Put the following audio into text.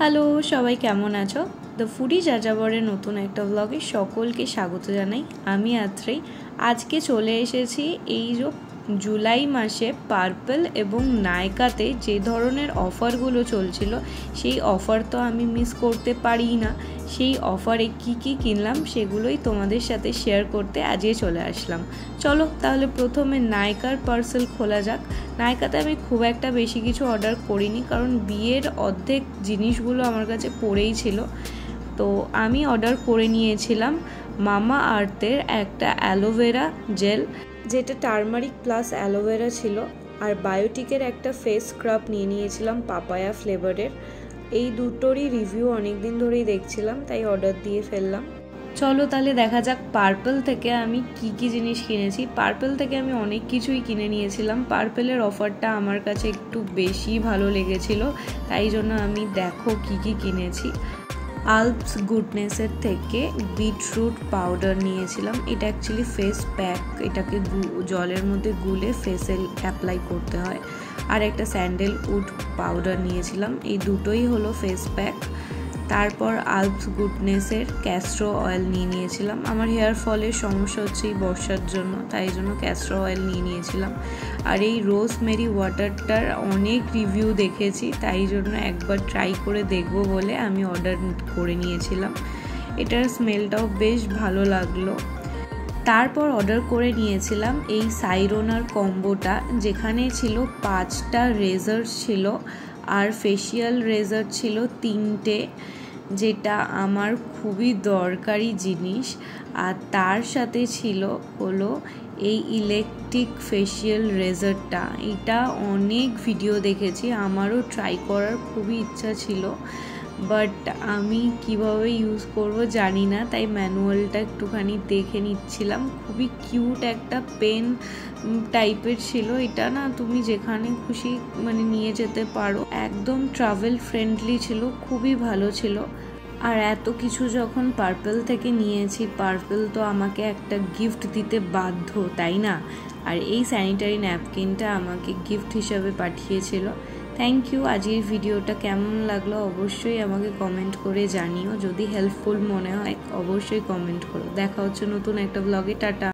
Hello সবাই কেমন আছো? দ্য ফুডি যাযাবরের নতুন একটা ব্লগে সকলকে স্বাগত জানাই। আমি আত্রেই আজকে চলে এসেছি এই যে জুলাই মাসে পার্পল এবং নাইকাতে যে ধরনের অফারগুলো চলছিল সেই অফার তো আমি মিস করতে পারি না। সেই অফারে কি কি কিনলাম সেগুলোই তোমাদের সাথে শেয়ার করতে আজকে চলে আসলাম। চলো তাহলে প্রথমে নাইকার পার্সেল খোলা যাক। নাইকাতে আমি খুব একটা বেশি কিছু অর্ডার করিনি, কারণ বিয়ের অর্ধেক জিনিসগুলো আমার কাছে পড়েই ছিল। তো আমি অর্ডার করে নিয়েছিলাম মামা আর্থের একটা অ্যালোভেরা জেল, যেটা টার্মারিক প্লাস অ্যালোভেরা ছিল, আর বায়োটিকের একটা ফেস স্ক্রাব নিয়ে নিয়েছিলাম পাপায়া ফ্লেভারের। এই দুটোরই রিভিউ অনেক দিন ধরেই দেখছিলাম, তাই অর্ডার দিয়ে ফেললাম। চলো তাহলে দেখা যাক পার্পল থেকে আমি কি কি জিনিস কিনেছি। পার্পল থেকে আমি অনেক কিছুই কিনে নিয়েছিলাম। পার্পলের অফারটা আমার কাছে একটু বেশি ভালো লেগেছিল, তাই জন্য আমি দেখো কি কি কিনেছি। আলপস গুডনেসের থেকে বিটরুট পাউডার নিয়েছিলাম। এটা অ্যাকচুয়ালি ফেস প্যাক, এটাকে জলের মধ্যে গুলে ফেসে অ্যাপ্লাই করতে হয়। আর একটা স্যান্ডেলউড পাউডার নিয়েছিলাম। এই দুটোই হলো ফেস প্যাক। তারপর আলপস গুডনেসের ক্যাস্টর অয়েল নিয়ে নিয়েছিলাম। আমার হেয়ার ফলের সমস্যা হচ্ছে এই বর্ষার জন্য, তাই জন্য ক্যাস্টর অয়েল নিয়ে নিয়েছিলাম। আর এই রোজমেরি ওয়াটারটার অনেক রিভিউ দেখেছি, তাই জন্য একবার ট্রাই করে দেখব বলে আমি অর্ডার করে নিয়েছিলাম। এটার স্মেলটাও বেশ ভালো লাগলো। তারপর অর্ডার করে নিয়েছিলাম এই সাইরোনার কম্বোটা, যেখানে ছিল 5টা রেজার ছিল আর ফেসিয়াল রেজার ছিল 3টে, যেটা আমার খুবই দরকারি জিনিস। আর তার সাথে ছিল হলো এই ইলেকট্রিক ফেসিয়াল রেজারটা। এটা অনেক ভিডিও দেখেছি, আমারও ট্রাই করার খুবই ইচ্ছা ছিল, বাট আমি কিভাবে ইউজ করব জানি না, তাই ম্যানুয়ালটা একটুখানি দেখে নিচ্ছিলাম। খুবই কিউট একটা পেন টাইপের ছিল এটা, না তুমি যেখানে খুশি মানে নিয়ে যেতে পারো। একদম ট্রাভেল ফ্রেন্ডলি ছিল, খুবই ভালো ছিল। আর এত কিছু যখন পার্পল থেকে নিয়েছি, পার্পল তো আমাকে একটা গিফট দিতে বাধ্য, তাই না? আর এই স্যানিটারি ন্যাপকিনটা আমাকে গিফট হিসাবে পাঠিয়েছিল। Thank you. আজকের ভিডিওটা কেমন লাগলো অবশ্যই আমাকে কমেন্ট করে জানিও। যদি হেল্পফুল মনে হয় অবশ্যই কমেন্ট করো। দেখা হচ্ছে নতুন একটা ব্লগে। টাটা।